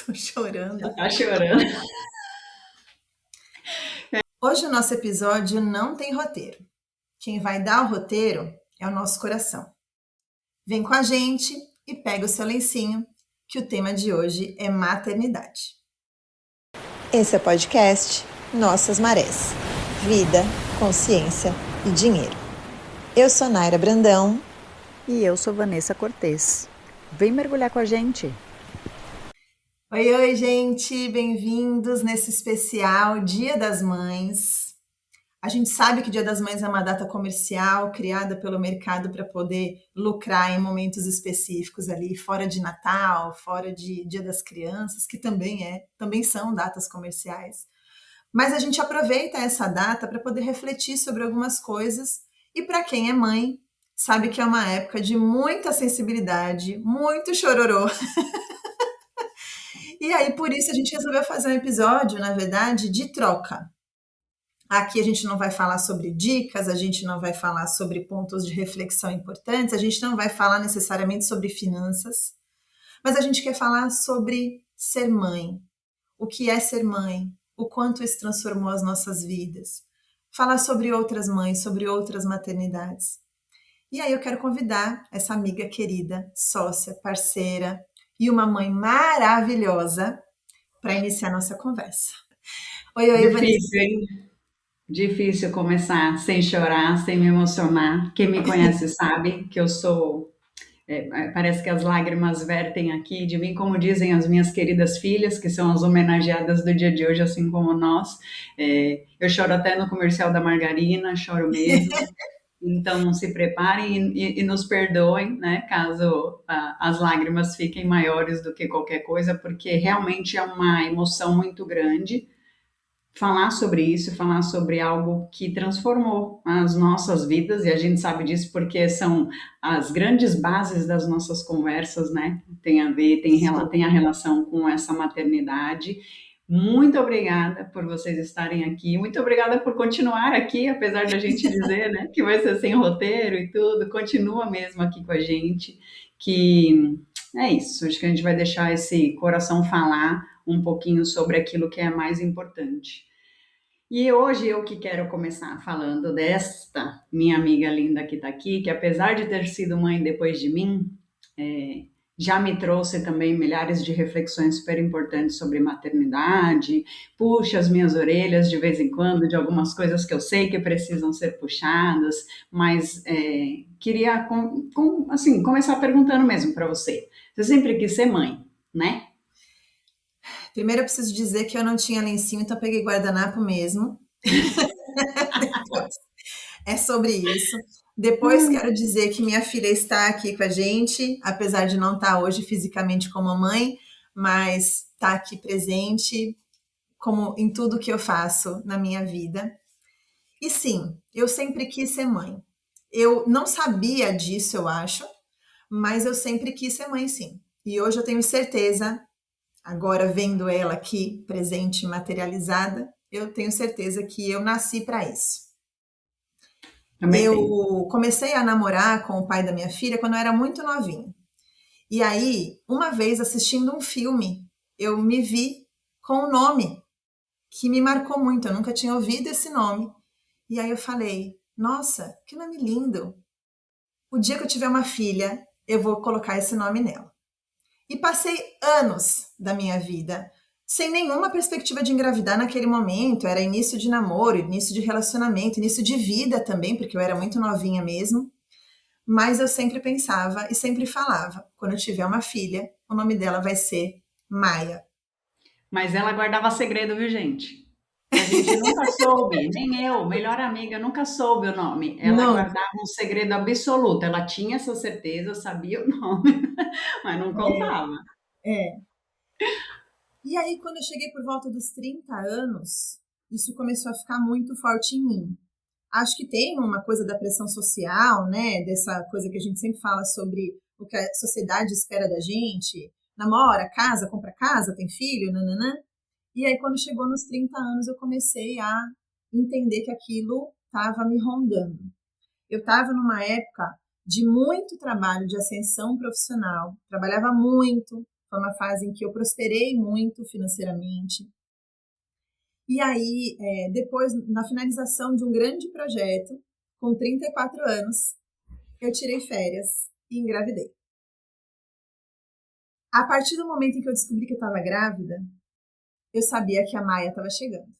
Tô chorando. Tá chorando. Hoje o nosso episódio não tem roteiro. Quem vai dar o roteiro é o nosso coração. Vem com a gente e pega o seu lencinho, que o tema de hoje é maternidade. Esse é o podcast Nossas Marés. Vida, consciência e dinheiro. Eu sou Naira Brandão. E eu sou Vanessa Cortez. Vem mergulhar com a gente. Oi, gente, bem-vindos nesse especial Dia das Mães. A gente sabe que Dia das Mães é uma data comercial criada pelo mercado para poder lucrar em momentos específicos ali, fora de Natal, fora de Dia das Crianças, que também são datas comerciais. Mas a gente aproveita essa data para poder refletir sobre algumas coisas e para quem é mãe, sabe que é uma época de muita sensibilidade, muito chororô. E aí, por isso, a gente resolveu fazer um episódio, na verdade, de troca. Aqui a gente não vai falar sobre dicas, a gente não vai falar sobre pontos de reflexão importantes, a gente não vai falar necessariamente sobre finanças, mas a gente quer falar sobre ser mãe, o que é ser mãe, o quanto isso transformou as nossas vidas, falar sobre outras mães, sobre outras maternidades. E aí eu quero convidar essa amiga querida, sócia, parceira, e uma mãe maravilhosa para iniciar nossa conversa. Oi, Vanessa. Difícil, hein? Difícil começar sem chorar, sem me emocionar. Quem me conhece sabe que eu sou. Parece que as lágrimas vertem aqui de mim, como dizem as minhas queridas filhas, que são as homenageadas do dia de hoje, assim como nós. Eu choro até no comercial da margarina, choro mesmo. Então, se preparem e nos perdoem, né, caso as lágrimas fiquem maiores do que qualquer coisa, porque realmente é uma emoção muito grande falar sobre isso, falar sobre algo que transformou as nossas vidas, e a gente sabe disso porque são as grandes bases das nossas conversas, né? Tem a ver, tem a relação com essa maternidade. Muito obrigada por vocês estarem aqui, muito obrigada por continuar aqui, apesar da gente dizer, né, que vai ser sem roteiro e tudo, continua mesmo aqui com a gente, que é isso, acho que a gente vai deixar esse coração falar um pouquinho sobre aquilo que é mais importante. E hoje eu que quero começar falando desta minha amiga linda que está aqui, que apesar de ter sido mãe depois de mim, já me trouxe também milhares de reflexões super importantes sobre maternidade, puxa as minhas orelhas de vez em quando de algumas coisas que eu sei que precisam ser puxadas, mas queria assim, começar perguntando mesmo para você. Você sempre quis ser mãe, né? Primeiro eu preciso dizer que eu não tinha lencinho, então eu peguei guardanapo mesmo. Depois, é sobre isso. Depois quero dizer que minha filha está aqui com a gente, apesar de não estar hoje fisicamente como mãe, mas está aqui presente como em tudo que eu faço na minha vida. E sim, eu sempre quis ser mãe. Eu não sabia disso, eu acho, mas eu sempre quis ser mãe, sim. E hoje eu tenho certeza, agora vendo ela aqui, presente, materializada, eu tenho certeza que eu nasci para isso. Também Eu tem. comecei a namorar com o pai da minha filha quando eu era muito novinha. E aí, uma vez assistindo um filme, eu me vi com um nome que me marcou muito. Eu nunca tinha ouvido esse nome. E aí eu falei, nossa, que nome lindo. O dia que eu tiver uma filha, eu vou colocar esse nome nela. E passei anos da minha vida sem nenhuma perspectiva de engravidar naquele momento. Era início de namoro, início de relacionamento, início de vida também, porque eu era muito novinha mesmo. Mas eu sempre pensava e sempre falava, quando eu tiver uma filha, o nome dela vai ser Maia. Mas ela guardava segredo, viu, gente? A gente nunca soube, nem eu, melhor amiga, nunca soube o nome. Ela Não, guardava um segredo absoluto. Ela tinha essa certeza, sabia o nome, mas não contava. é. E aí, quando eu cheguei por volta dos 30 anos, isso começou a ficar muito forte em mim. Acho que tem uma coisa da pressão social, né? Dessa coisa que a gente sempre fala sobre o que a sociedade espera da gente. Namora, casa, compra casa, tem filho, nananã. E aí, quando chegou nos 30 anos, eu comecei a entender que aquilo estava me rondando. Eu estava numa época de muito trabalho de ascensão profissional, trabalhava muito, Foi uma fase em que eu prosperei muito financeiramente. E aí, depois, na finalização de um grande projeto, com 34 anos, eu tirei férias e engravidei. A partir do momento em que eu descobri que eu estava grávida, eu sabia que a Maia estava chegando.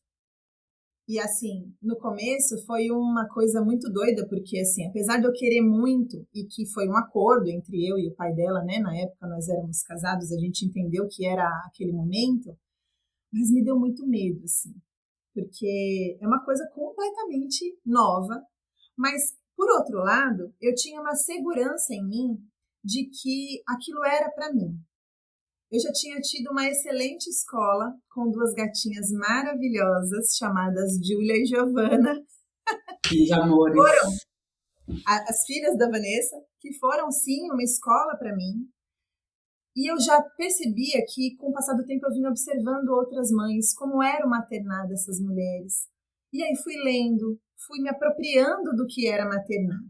E assim, no começo foi uma coisa muito doida, porque assim, apesar de eu querer muito, e que foi um acordo entre eu e o pai dela, né? Na época nós éramos casados, a gente entendeu que era aquele momento, mas me deu muito medo, assim, porque é uma coisa completamente nova, mas por outro lado, eu tinha uma segurança em mim de que aquilo era para mim. Eu já tinha tido uma excelente escola com duas gatinhas maravilhosas chamadas Júlia e Giovana. Os amores. Foram as filhas da Vanessa, que foram sim uma escola para mim. E eu já percebia que com o passar do tempo eu vinha observando outras mães, como era o maternar dessas mulheres. E aí fui lendo, fui me apropriando do que era maternar.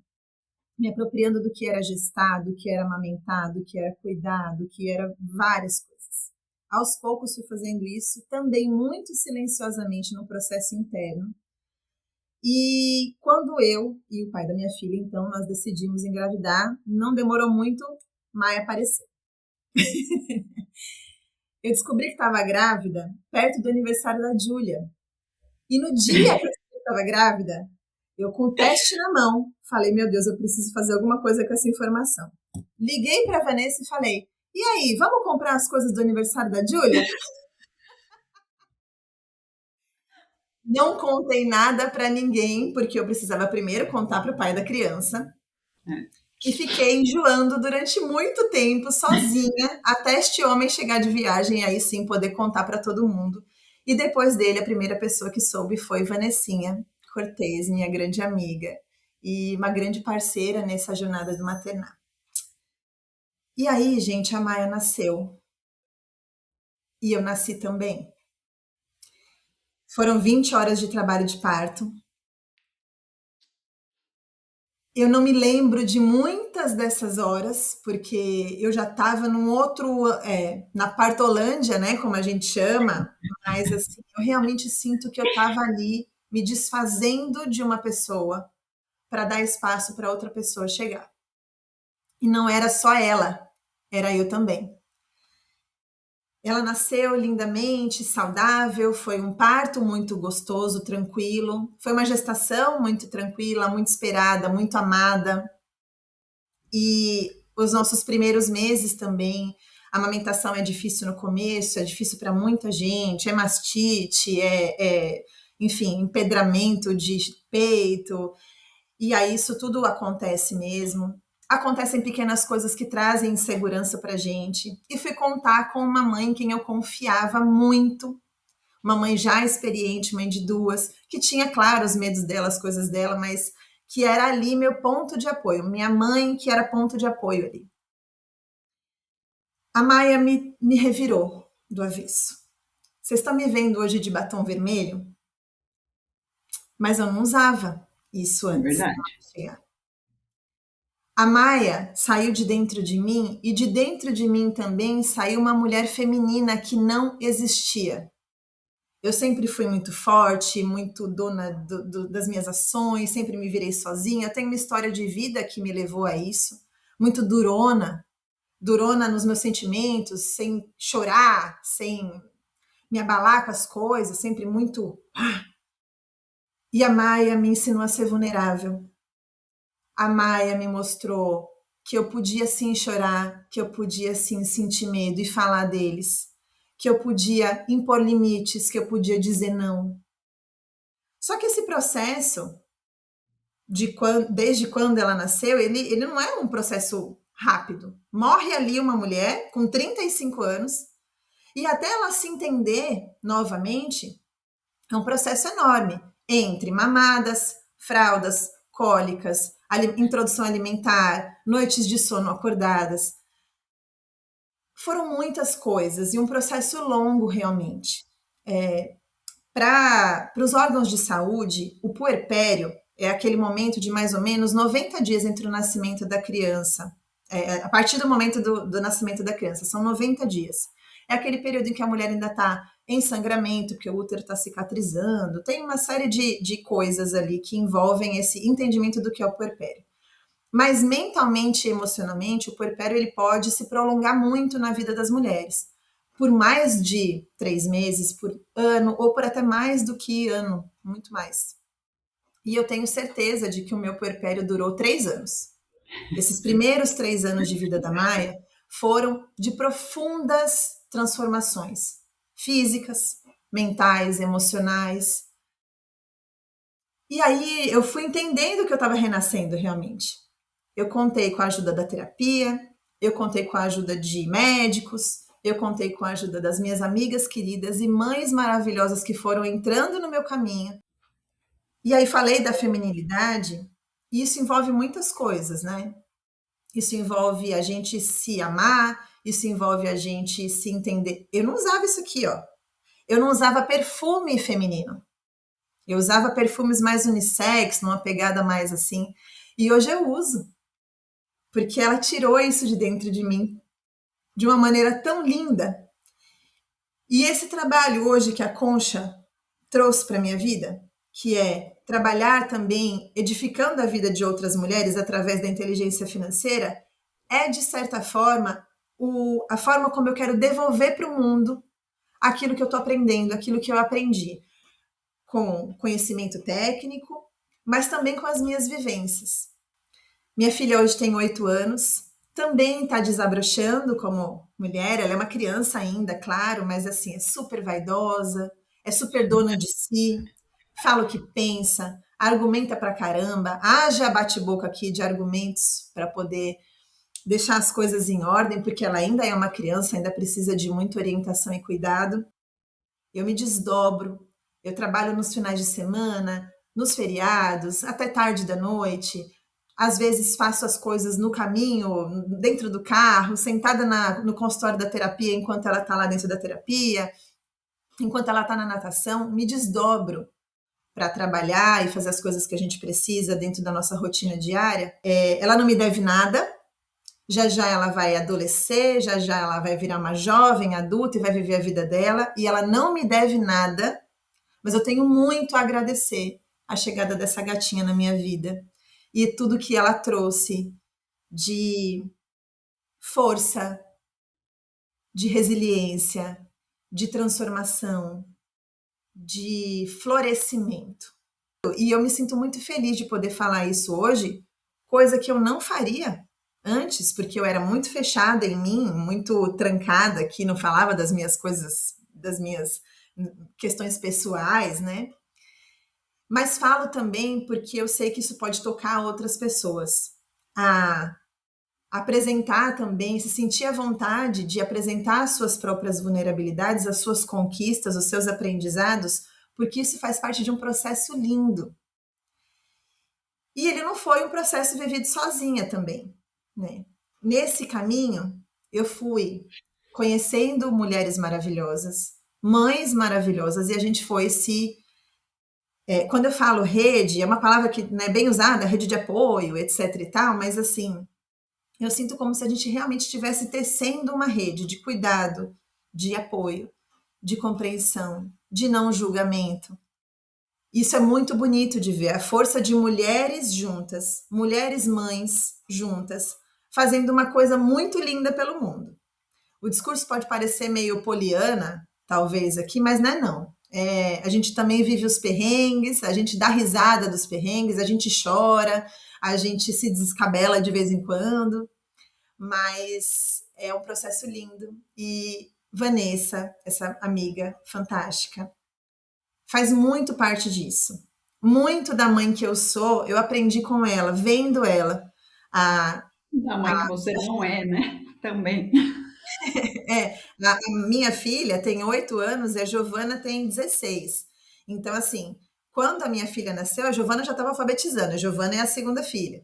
Me apropriando do que era gestar, do que era amamentar, do que era cuidar, do que era várias coisas. Aos poucos fui fazendo isso, também muito silenciosamente no processo interno. E quando eu e o pai da minha filha, então, nós decidimos engravidar, não demorou muito, Maia apareceu. Eu descobri que estava grávida perto do aniversário da Júlia. E no dia que eu descobri que estava grávida, eu com o teste na mão, falei, meu Deus, eu preciso fazer alguma coisa com essa informação. Liguei para a Vanessa e falei, e aí, vamos comprar as coisas do aniversário da Júlia? Não contei nada para ninguém, porque eu precisava primeiro contar para o pai da criança. E fiquei enjoando durante muito tempo, sozinha, até este homem chegar de viagem e aí sim poder contar para todo mundo. E depois dele, a primeira pessoa que soube foi Vanessinha Cortez, minha grande amiga e uma grande parceira nessa jornada do maternar. E aí, gente, a Maia nasceu. E eu nasci também. Foram 20 horas de trabalho de parto. Eu não me lembro de muitas dessas horas, porque eu já estava num outro, na partolândia, né, como a gente chama, mas assim, eu realmente sinto que eu estava ali me desfazendo de uma pessoa para dar espaço para outra pessoa chegar. E não era só ela, era eu também. Ela nasceu lindamente, saudável, foi um parto muito gostoso, tranquilo. Foi uma gestação muito tranquila, muito esperada, muito amada. E os nossos primeiros meses também, a amamentação é difícil no começo, é difícil para muita gente, é mastite, enfim, empedramento de peito. E aí isso tudo acontece mesmo. Acontecem pequenas coisas que trazem insegurança pra gente. E fui contar com uma mãe em quem eu confiava muito, uma mãe já experiente, mãe de duas, que tinha, claro, os medos dela, as coisas dela, mas que era ali meu ponto de apoio, minha mãe que era ponto de apoio ali. A Maia me revirou do avesso. Vocês estão me vendo hoje de batom vermelho? Mas eu não usava isso antes. Verdade. A Maia saiu de dentro de mim e de dentro de mim também saiu uma mulher feminina que não existia. Eu sempre fui muito forte, muito dona das minhas ações, sempre me virei sozinha. Eu tenho uma história de vida que me levou a isso, muito durona nos meus sentimentos, sem chorar, sem me abalar com as coisas, sempre muito... E a Maia me ensinou a ser vulnerável. A Maia me mostrou que eu podia sim chorar, que eu podia sim sentir medo e falar deles, que eu podia impor limites, que eu podia dizer não. Só que esse processo, desde quando ela nasceu, ele não é um processo rápido. Morre ali uma mulher com 35 anos e até ela se entender novamente, é um processo enorme entre mamadas, fraldas, cólicas, introdução alimentar, noites de sono acordadas. Foram muitas coisas e um processo longo realmente. Para os órgãos de saúde, o puerpério é aquele momento de mais ou menos 90 dias entre o nascimento da criança a partir do momento do nascimento da criança, são 90 dias. É aquele período em que a mulher ainda está em sangramento, porque o útero está cicatrizando, tem uma série de coisas ali que envolvem esse entendimento do que é o puerpério. Mas mentalmente e emocionalmente, o puerpério ele pode se prolongar muito na vida das mulheres, por mais de 3 meses, por ano, ou por até mais do que ano, muito mais. E eu tenho certeza de que o meu puerpério durou 3 anos. Esses primeiros 3 anos de vida da Maia foram de profundas transformações físicas, mentais, emocionais. E aí eu fui entendendo que eu estava renascendo realmente. Eu contei com a ajuda da terapia, eu contei com a ajuda de médicos, eu contei com a ajuda das minhas amigas queridas e mães maravilhosas que foram entrando no meu caminho. E aí falei da feminilidade, e isso envolve muitas coisas, né? Isso envolve a gente se amar, isso envolve a gente se entender. Eu não usava isso aqui, ó. Eu não usava perfume feminino. Eu usava perfumes mais unissex, numa pegada mais assim. E hoje eu uso. Porque ela tirou isso de dentro de mim de uma maneira tão linda. E esse trabalho hoje que a Concha trouxe para minha vida, que é trabalhar também edificando a vida de outras mulheres através da inteligência financeira, é, de certa forma, a forma como eu quero devolver para o mundo aquilo que eu estou aprendendo, aquilo que eu aprendi, com conhecimento técnico, mas também com as minhas vivências. Minha filha hoje tem 8 anos, também está desabrochando como mulher, ela é uma criança ainda, claro, mas assim, é super vaidosa, é super dona de si, fala o que pensa, argumenta pra caramba, haja bate-boca aqui de argumentos para poder deixar as coisas em ordem, porque ela ainda é uma criança, ainda precisa de muita orientação e cuidado. Eu me desdobro, eu trabalho nos finais de semana, nos feriados, até tarde da noite. Às vezes faço as coisas no caminho, dentro do carro, sentada no consultório da terapia, enquanto ela está lá dentro da terapia, enquanto ela está na natação, me desdobro para trabalhar e fazer as coisas que a gente precisa dentro da nossa rotina diária. Ela não me deve nada, já já ela vai adolescer, já já ela vai virar uma jovem adulta e vai viver a vida dela, e ela não me deve nada, mas eu tenho muito a agradecer a chegada dessa gatinha na minha vida e tudo que ela trouxe de força, de resiliência, de transformação, de florescimento. E eu me sinto muito feliz de poder falar isso hoje, coisa que eu não faria antes, porque eu era muito fechada em mim, muito trancada aqui, não falava das minhas coisas, das minhas questões pessoais, né? Mas falo também porque eu sei que isso pode tocar outras pessoas. A apresentar também, se sentir à vontade de apresentar as suas próprias vulnerabilidades, as suas conquistas, os seus aprendizados, porque isso faz parte de um processo lindo. E ele não foi um processo vivido sozinha também, né? Nesse caminho, eu fui conhecendo mulheres maravilhosas, mães maravilhosas, e a gente foi se... quando eu falo rede, é uma palavra que não é bem usada, rede de apoio, etc e tal, mas assim, eu sinto como se a gente realmente estivesse tecendo uma rede de cuidado, de apoio, de compreensão, de não julgamento. Isso é muito bonito de ver, a força de mulheres juntas, mulheres mães juntas, fazendo uma coisa muito linda pelo mundo. O discurso pode parecer meio poliana, talvez aqui, mas não é não. A gente também vive os perrengues, a gente dá risada dos perrengues, a gente chora, a gente se descabela de vez em quando, mas é um processo lindo. E Vanessa, essa amiga fantástica, faz muito parte disso. Muito da mãe que eu sou, eu aprendi com ela, vendo ela. Da mãe que você não é, né? Também. A minha filha tem 8 anos e a Giovana tem 16. Então, assim, quando a minha filha nasceu, a Giovana já estava alfabetizando. A Giovana é a segunda filha.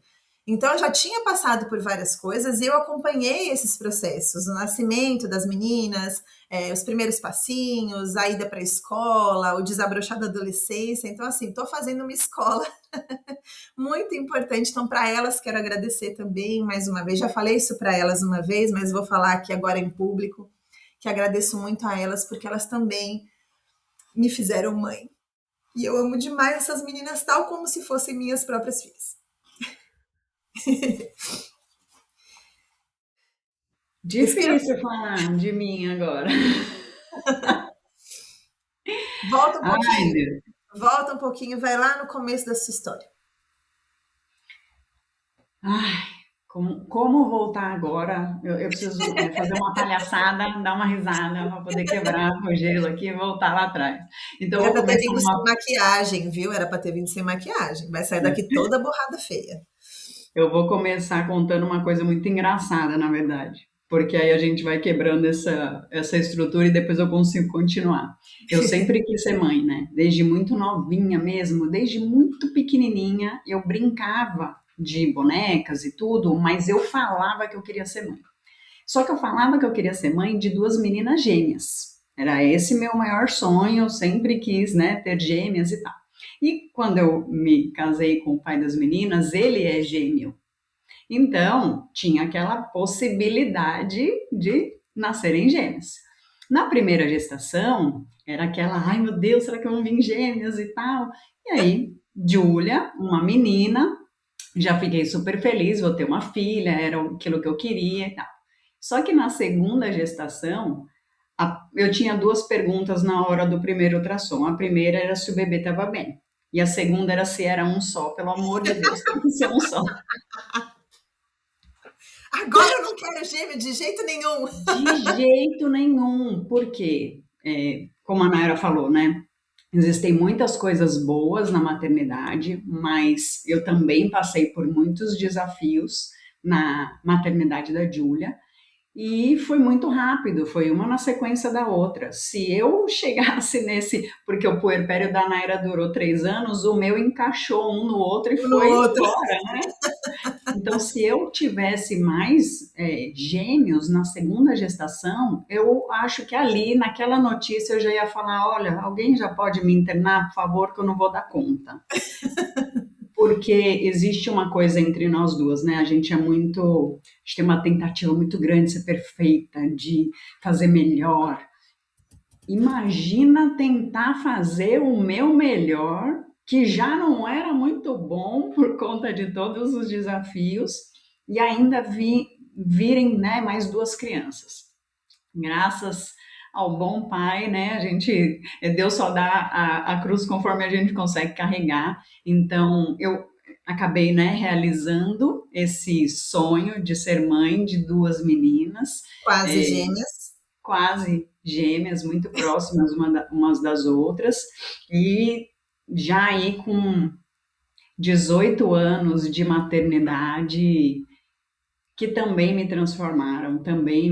Então, eu já tinha passado por várias coisas e eu acompanhei esses processos, o nascimento das meninas, os primeiros passinhos, a ida para a escola, o desabrochar da adolescência. Então, assim, estou fazendo uma escola muito importante. Então, para elas, quero agradecer também, mais uma vez. Já falei isso para elas uma vez, mas vou falar aqui agora em público, que agradeço muito a elas, porque elas também me fizeram mãe. E eu amo demais essas meninas, tal como se fossem minhas próprias filhas. Difícil falar de mim agora. Volta um Ai, pouquinho. Deus. Volta um pouquinho, vai lá no começo da sua história. Ai, como voltar agora? Eu preciso fazer uma palhaçada, dar uma risada para poder quebrar o gelo aqui e voltar lá atrás. Então, eu Era vou para ter começar vindo sem uma. maquiagem, viu? Era para ter vindo sem maquiagem. Vai sair daqui toda borrada feia. Eu vou começar contando uma coisa muito engraçada, na verdade, porque aí a gente vai quebrando essa estrutura e depois eu consigo continuar. Eu sempre quis ser mãe, né? Desde muito novinha mesmo, desde muito pequenininha, eu brincava de bonecas e tudo, mas eu falava que eu queria ser mãe. Só que eu falava que eu queria ser mãe de duas meninas gêmeas. Era esse meu maior sonho, eu sempre quis, né, ter gêmeas e tal. E quando eu me casei com o pai das meninas, ele é gêmeo. Então, tinha aquela possibilidade de nascerem gêmeos. Na primeira gestação, era aquela, ai meu Deus, será que vão vir gêmeos e tal? E aí, Júlia, uma menina, já fiquei super feliz, vou ter uma filha, era aquilo que eu queria e tal. Só que na segunda gestação, eu tinha duas perguntas na hora do primeiro ultrassom. A primeira era se o bebê estava bem. E a segunda era se era um só. Pelo amor de Deus, tem que ser um só. Agora eu não quero gêmeo de jeito nenhum. De jeito nenhum, porque, como a Nayara falou, né? Existem muitas coisas boas na maternidade, mas eu também passei por muitos desafios na maternidade da Júlia. E foi muito rápido, foi uma na sequência da outra. Se eu chegasse nesse, porque o puerpério da Naira durou 3 anos, o meu encaixou um no outro e Um no foi outro. embora, né? Então, se eu tivesse mais gêmeos na segunda gestação, eu acho que ali, naquela notícia, eu já ia falar: olha, alguém já pode me internar, por favor, que eu não vou dar conta. Porque existe uma coisa entre nós duas, né? A gente tem uma tentativa muito grande de ser perfeita, de fazer melhor. Imagina tentar fazer o meu melhor, que já não era muito bom por conta de todos os desafios, e ainda virem, né, mais duas crianças. Graças ao bom pai, né? Deus só dá a cruz conforme a gente consegue carregar. Então, eu acabei, né, realizando esse sonho de ser mãe de duas meninas, Quase gêmeas. quase gêmeas, muito próximas umas das outras, e já aí com 18 anos de maternidade, que também me transformaram, também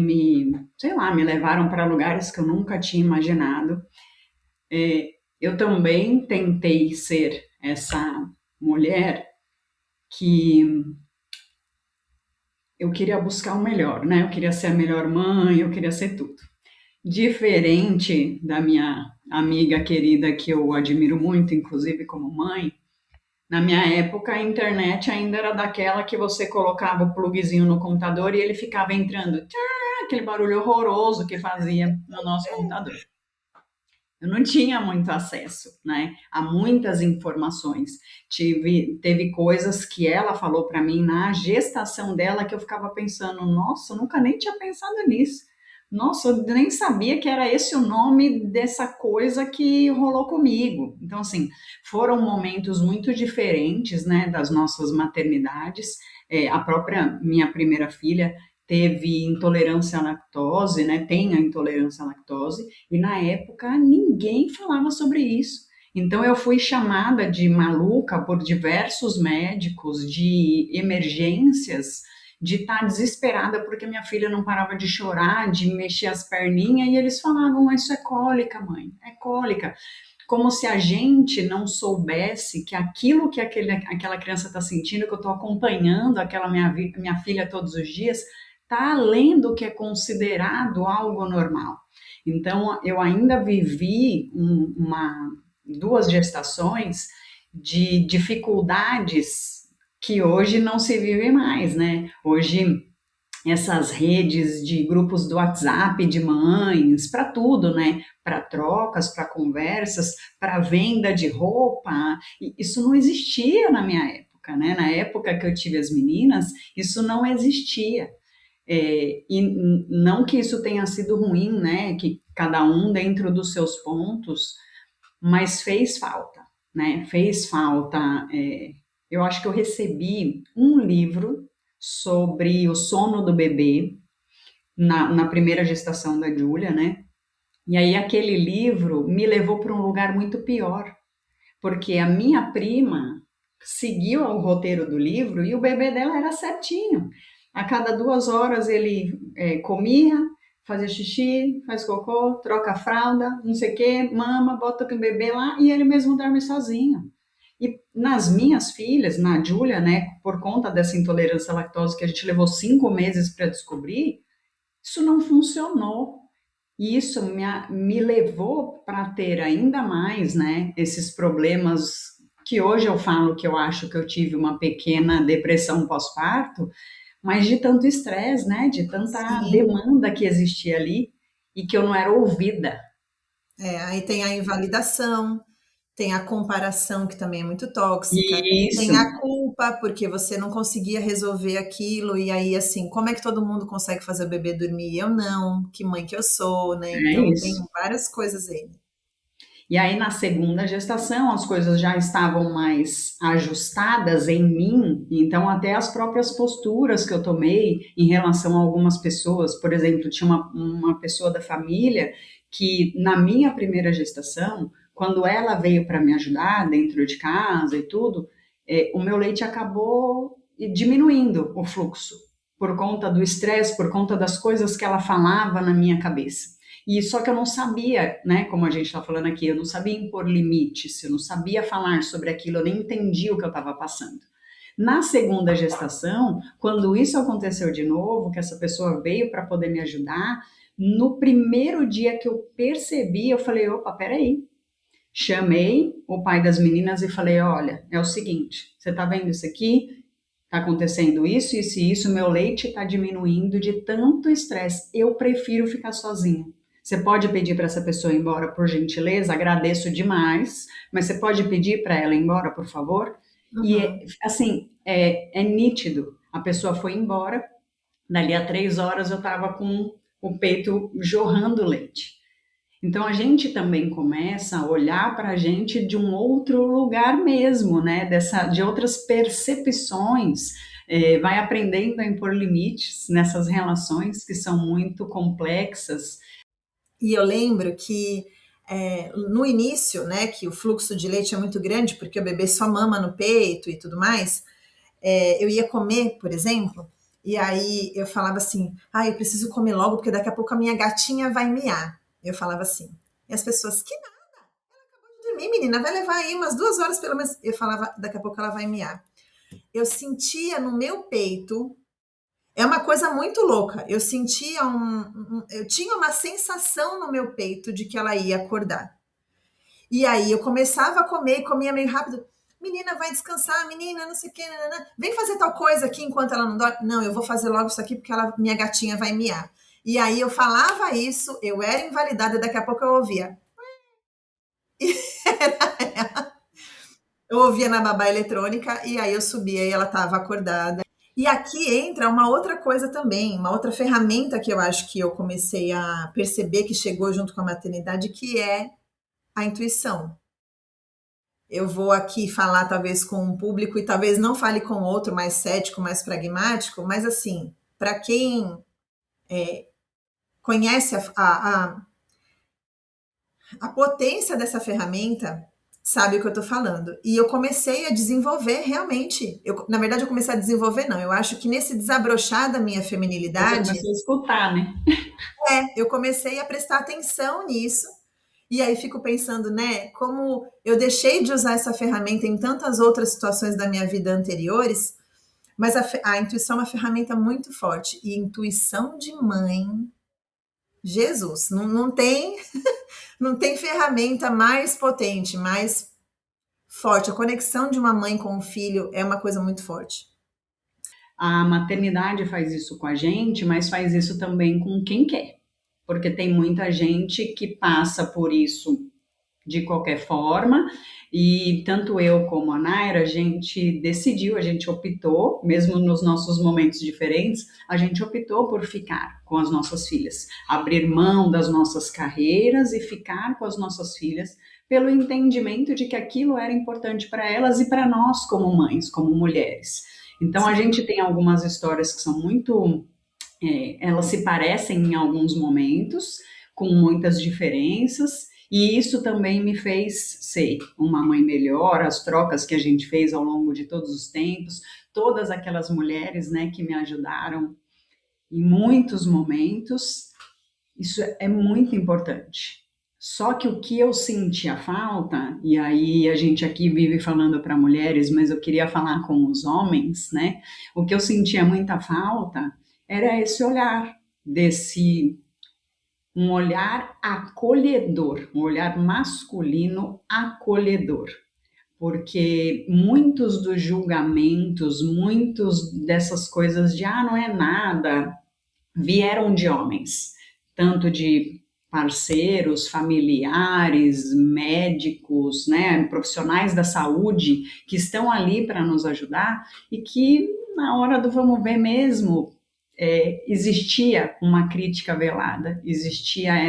sei lá, me levaram para lugares que eu nunca tinha imaginado. Eu também tentei ser essa mulher que eu queria buscar o melhor, né? Eu queria ser a melhor mãe, eu queria ser tudo. Diferente da minha amiga querida, que eu admiro muito, inclusive como mãe, na minha época a internet ainda era daquela que você colocava o plugzinho no computador e ele ficava entrando, aquele barulho horroroso que fazia no nosso computador. Eu não tinha muito acesso, né, a muitas informações. Teve coisas que ela falou para mim na gestação dela que eu ficava pensando, nossa, eu nunca nem tinha pensado nisso. Nossa, eu nem sabia que era esse o nome dessa coisa que rolou comigo. Então, assim, foram momentos muito diferentes, né, das nossas maternidades. A própria minha primeira filha teve intolerância à lactose, né, tem a intolerância à lactose, e na época ninguém falava sobre isso. Então eu fui chamada de maluca por diversos médicos de emergências, de estar desesperada porque minha filha não parava de chorar, de mexer as perninhas, e eles falavam, isso é cólica, mãe, é cólica. como se a gente não soubesse que aquilo que aquela criança está sentindo, que eu estou acompanhando aquela minha filha todos os dias, está além do que é considerado algo normal. Então, eu ainda vivi duas gestações de dificuldades que hoje não se vive mais, né? Hoje, essas redes de grupos do WhatsApp de mães, para tudo, né? Para trocas, para conversas, para venda de roupa, isso não existia na minha época, né? Na época que eu tive as meninas, isso não existia. E não que isso tenha sido ruim, né? Que cada um dentro dos seus pontos, mas fez falta, né? Fez falta. Eu acho que eu recebi um livro sobre o sono do bebê na primeira gestação da Júlia, né? E aí aquele livro me levou para um lugar muito pior, porque a minha prima seguiu o roteiro do livro e o bebê dela era certinho. A cada 2 horas ele comia, fazia xixi, faz cocô, troca a fralda, não sei o quê, mama, bota o bebê lá e ele mesmo dorme sozinho. E nas minhas filhas, na Júlia, né, por conta dessa intolerância à lactose que a gente levou 5 meses para descobrir, isso não funcionou. E isso me levou para ter ainda mais, né, esses problemas que hoje eu falo que eu acho que eu tive uma pequena depressão pós-parto, mas de tanto estresse, né, de tanta Sim. demanda que existia ali e que eu não era ouvida. Aí tem a invalidação, tem a comparação, que também é muito tóxica, Isso, tem a culpa, porque você não conseguia resolver aquilo, e aí, assim, como é que todo mundo consegue fazer o bebê dormir e eu não? Que mãe que eu sou, né? é Então, tem isso. várias coisas aí. E aí, na segunda gestação, as coisas já estavam mais ajustadas em mim, então, até as próprias posturas que eu tomei em relação a algumas pessoas, por exemplo, tinha uma pessoa da família que, na minha primeira gestação, quando ela veio para me ajudar dentro de casa e tudo, o meu leite acabou diminuindo o fluxo, por conta do estresse, por conta das coisas que ela falava na minha cabeça. E só que eu não sabia, né, como a gente está falando aqui, eu não sabia impor limites, eu não sabia falar sobre aquilo, eu nem entendia o que eu estava passando. Na segunda gestação, quando isso aconteceu de novo, que essa pessoa veio para poder me ajudar, no primeiro dia que eu percebi, eu falei, opa, peraí. Chamei o pai das meninas e falei, olha, é o seguinte, você está vendo isso aqui? Está acontecendo isso, isso e isso, meu leite está diminuindo de tanto estresse, eu prefiro ficar sozinha. Você pode pedir para essa pessoa ir embora, por gentileza? Agradeço demais, mas você pode pedir para ela ir embora, por favor? E, Uhum. assim, é nítido. A pessoa foi embora, dali a 3 horas eu estava com o peito jorrando leite. Então, a gente também começa a olhar para a gente de um outro lugar mesmo, né? De outras percepções, vai aprendendo a impor limites nessas relações que são muito complexas. E eu lembro que no início, né, que o fluxo de leite é muito grande, porque o bebê só mama no peito e tudo mais, eu ia comer, por exemplo, e aí eu falava assim, eu preciso comer logo, porque daqui a pouco a minha gatinha vai miar. Eu falava assim. E as pessoas, que nada, dormir, menina, vai levar aí umas 2 horas pelo menos. Eu falava, daqui a pouco ela vai miar. Eu sentia no meu peito, é uma coisa muito louca, eu sentia eu tinha uma sensação no meu peito de que ela ia acordar. E aí eu começava a comer, comia meio rápido. Menina, vai descansar, menina, não sei o que, vem fazer tal coisa aqui enquanto ela não dorme. Não, eu vou fazer logo isso aqui porque minha gatinha vai miar. E aí eu falava isso, eu era invalidada, daqui a pouco eu ouvia. Eu ouvia na babá eletrônica e aí eu subia e ela estava acordada. E aqui entra uma outra coisa também, uma outra ferramenta que eu acho que eu comecei a perceber que chegou junto com a maternidade, que é a intuição. Eu vou aqui falar talvez com um público e talvez não fale com outro mais cético, mais pragmático, mas assim, para quem conhece a potência dessa ferramenta, sabe o que eu estou falando. E eu comecei a desenvolver realmente. Na verdade, eu comecei a desenvolver, não. Eu acho que nesse desabrochar da minha Você feminilidade, começou a escutar, né? eu comecei a prestar atenção nisso. E aí fico pensando, né, como eu deixei de usar essa ferramenta em tantas outras situações da minha vida anteriores, mas a intuição é uma ferramenta muito forte. E intuição de mãe, Jesus, não tem, não tem ferramenta mais potente, mais forte. A conexão de uma mãe com o filho é uma coisa muito forte. A maternidade faz isso com a gente, mas faz isso também com quem quer. Porque tem muita gente que passa por isso de qualquer forma, e tanto eu como a Naira, a gente decidiu, a gente optou, mesmo nos nossos momentos diferentes, a gente optou por ficar com as nossas filhas, abrir mão das nossas carreiras e ficar com as nossas filhas, pelo entendimento de que aquilo era importante para elas e para nós como mães, como mulheres. Então a gente tem algumas histórias que são muito, elas se parecem em alguns momentos, com muitas diferenças, e isso também me fez ser uma mãe melhor, as trocas que a gente fez ao longo de todos os tempos, todas aquelas mulheres, né, que me ajudaram em muitos momentos, isso é muito importante. Só que o que eu sentia falta, e aí a gente aqui vive falando para mulheres, mas eu queria falar com os homens, né? O que eu sentia muita falta era esse olhar, desse um olhar acolhedor, um olhar masculino acolhedor, porque muitos dos julgamentos, muitos dessas coisas de não é nada, vieram de homens, tanto de parceiros, familiares, médicos, né, profissionais da saúde que estão ali para nos ajudar e que na hora do vamos ver mesmo existia uma crítica velada, existia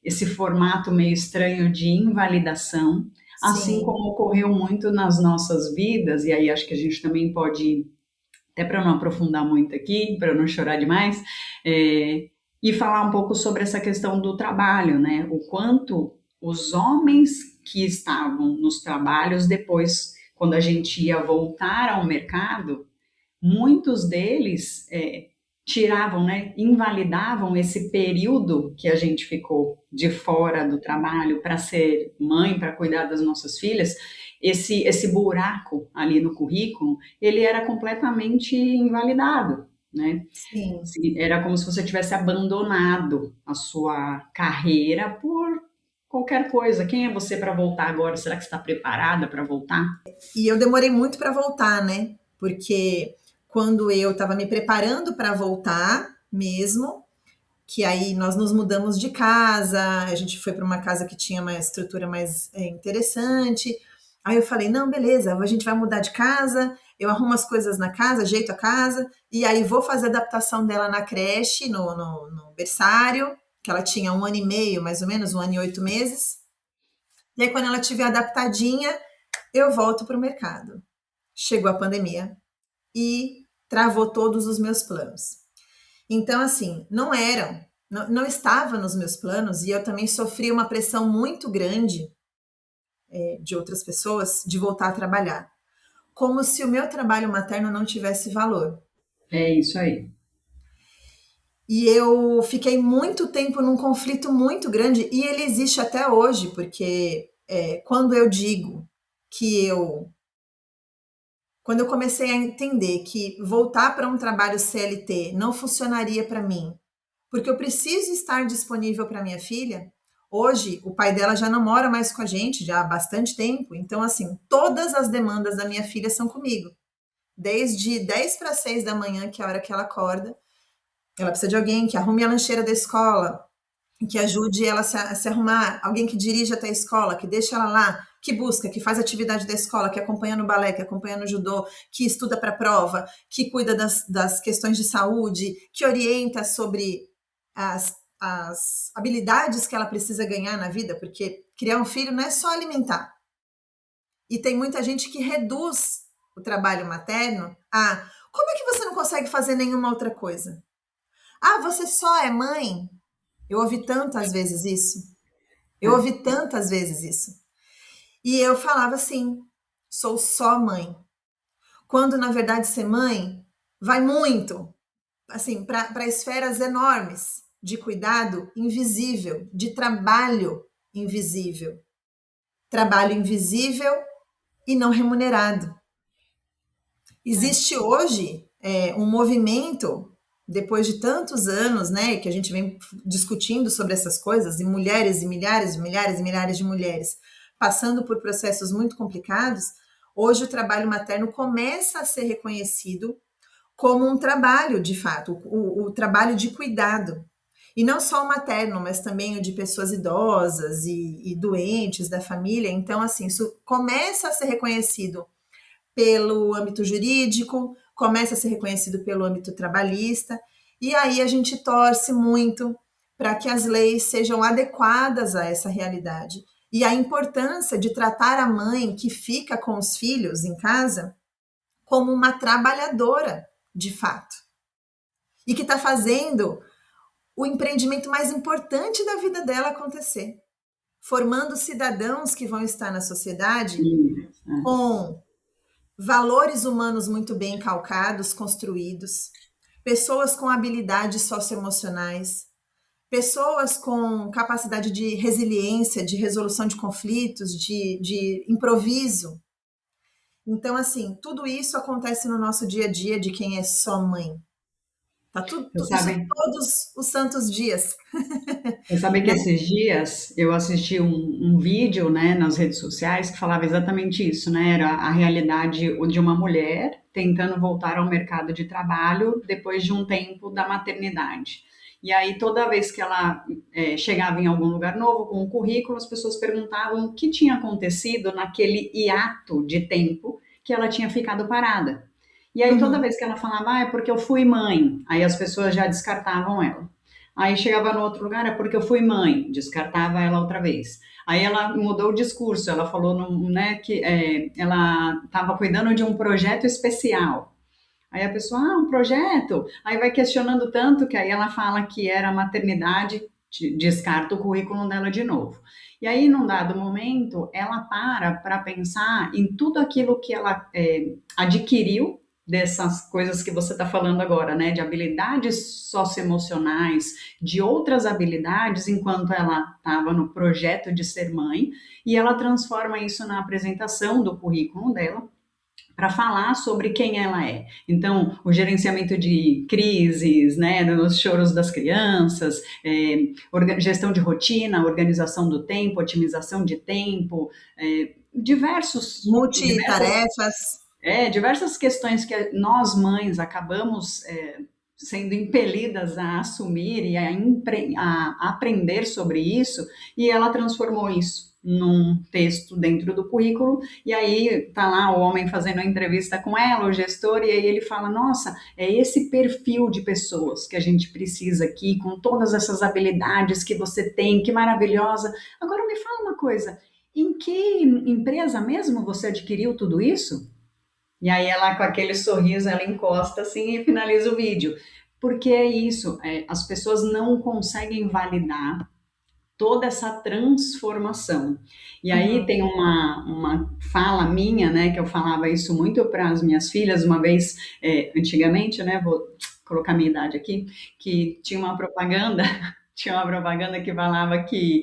esse formato meio estranho de invalidação, assim Sim. como ocorreu muito nas nossas vidas, e aí acho que a gente também pode, até para não aprofundar muito aqui, para não chorar demais, e falar um pouco sobre essa questão do trabalho, né? O quanto os homens que estavam nos trabalhos depois, quando a gente ia voltar ao mercado, muitos deles tiravam, né, invalidavam esse período que a gente ficou de fora do trabalho para ser mãe, para cuidar das nossas filhas, esse buraco ali no currículo, ele era completamente invalidado, né? Sim. Era como se você tivesse abandonado a sua carreira por qualquer coisa. Quem é você para voltar agora? Será que você está preparada para voltar? E eu demorei muito para voltar, né? Porque quando eu estava me preparando para voltar mesmo, que aí nós nos mudamos de casa, a gente foi para uma casa que tinha uma estrutura mais interessante. Aí eu falei, não, beleza, a gente vai mudar de casa, eu arrumo as coisas na casa, ajeito a casa, e aí vou fazer a adaptação dela na creche, no berçário, que ela tinha 1 ano e meio, mais ou menos, 1 ano e 8 meses. E aí quando ela estiver adaptadinha, eu volto para o mercado. Chegou a pandemia e travou todos os meus planos. Então, assim, não estava nos meus planos, e eu também sofri uma pressão muito grande de outras pessoas de voltar a trabalhar, como se o meu trabalho materno não tivesse valor. É isso aí. E eu fiquei muito tempo num conflito muito grande, e ele existe até hoje, porque quando eu digo que quando eu comecei a entender que voltar para um trabalho CLT não funcionaria para mim, porque eu preciso estar disponível para minha filha. Hoje, o pai dela já não mora mais com a gente, já há bastante tempo. Então, assim, todas as demandas da minha filha são comigo. Desde 10 para 6 da manhã, que é a hora que ela acorda, ela precisa de alguém que arrume a lancheira da escola, que ajude ela a se arrumar, alguém que dirija até a escola, que deixa ela lá, que busca, que faz atividade da escola, que acompanha no balé, que acompanha no judô, que estuda para a prova, que cuida das questões de saúde, que orienta sobre as habilidades que ela precisa ganhar na vida, porque criar um filho não é só alimentar. E tem muita gente que reduz o trabalho materno a como é que você não consegue fazer nenhuma outra coisa? Você só é mãe? Eu ouvi tantas vezes isso. E eu falava assim, sou só mãe. Quando, na verdade, ser mãe vai muito, assim, para esferas enormes de cuidado invisível, de trabalho invisível, trabalho invisível e não remunerado. Existe hoje um movimento, depois de tantos anos, né, que a gente vem discutindo sobre essas coisas, e mulheres e milhares e milhares e milhares de mulheres passando por processos muito complicados, hoje o trabalho materno começa a ser reconhecido como um trabalho, de fato, o trabalho de cuidado. E não só o materno, mas também o de pessoas idosas e doentes da família. Então, assim, isso começa a ser reconhecido pelo âmbito jurídico, começa a ser reconhecido pelo âmbito trabalhista, e aí a gente torce muito para que as leis sejam adequadas a essa realidade. E a importância de tratar a mãe que fica com os filhos em casa como uma trabalhadora, de fato, e que está fazendo o empreendimento mais importante da vida dela acontecer, formando cidadãos que vão estar na sociedade com valores humanos muito bem calcados, construídos, pessoas com habilidades socioemocionais, pessoas com capacidade de resiliência, de resolução de conflitos, de improviso. Então, assim, tudo isso acontece no nosso dia a dia de quem é só mãe. Tá tudo isso todos os santos dias. Você sabe que esses dias eu assisti um vídeo, né, nas redes sociais que falava exatamente isso, né? Era a realidade de uma mulher tentando voltar ao mercado de trabalho depois de um tempo da maternidade. E aí, toda vez que ela chegava em algum lugar novo com um currículo, as pessoas perguntavam o que tinha acontecido naquele hiato de tempo que ela tinha ficado parada. E aí, toda vez que ela falava, é porque eu fui mãe, aí as pessoas já descartavam ela. Aí chegava no outro lugar, é porque eu fui mãe, descartava ela outra vez. Aí ela mudou o discurso, ela falou né, que ela estava cuidando de um projeto especial. Aí a pessoa, um projeto? Aí vai questionando tanto que aí ela fala que era maternidade, descarta o currículo dela de novo. E aí, num dado momento, ela para pensar em tudo aquilo que ela adquiriu dessas coisas que você está falando agora, né, de habilidades socioemocionais, de outras habilidades, enquanto ela estava no projeto de ser mãe, e ela transforma isso na apresentação do currículo dela, para falar sobre quem ela é. Então, o gerenciamento de crises, né, nos choros das crianças, gestão de rotina, organização do tempo, otimização de tempo, multitarefas. Diversas questões que nós mães acabamos sendo impelidas a assumir e a aprender sobre isso, e ela transformou isso num texto dentro do currículo, e aí tá lá o homem fazendo a entrevista com ela, o gestor, e aí ele fala, nossa, é esse perfil de pessoas que a gente precisa aqui, com todas essas habilidades que você tem, que maravilhosa. Agora me fala uma coisa, em que empresa mesmo você adquiriu tudo isso? E aí ela, com aquele sorriso, ela encosta assim e finaliza o vídeo. Porque é isso, as pessoas não conseguem validar toda essa transformação. E aí tem uma fala minha, né, que eu falava isso muito para as minhas filhas, uma vez, antigamente, né, vou colocar minha idade aqui, que tinha uma propaganda que falava que